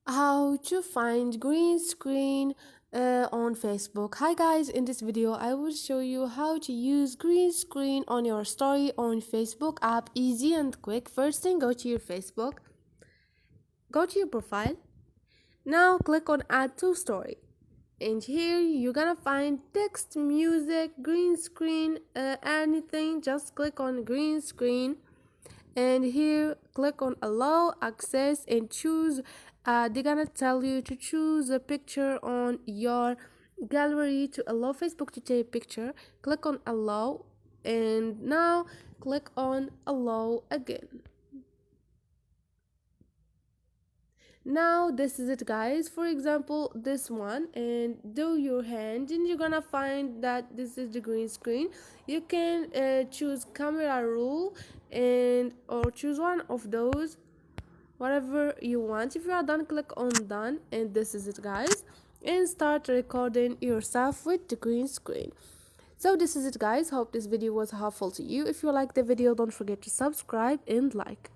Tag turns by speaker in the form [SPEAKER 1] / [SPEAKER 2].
[SPEAKER 1] How to find green screen on Facebook. Hi guys, in this video I will show you how to use green screen on your story on Facebook app. Easy and quick. First thing, go to your Facebook, go to your profile. Now click on add to story, and here you're gonna find text, music, green screen, anything. Just click on green screen, and here click on allow access and choose. They're gonna tell you to choose a picture on your gallery to allow Facebook to take a picture. Click on allow, and now click on allow again. Now this is it, guys. For example, this one, and do your hand, and you're gonna find that this is the green screen. You can choose camera rule, and or choose one of those, whatever you want. If you are done, click on done, and this is it, guys, and start recording yourself with the green screen. So this is it, guys. Hope this video was helpful to you. If you like the video, don't forget to subscribe and like.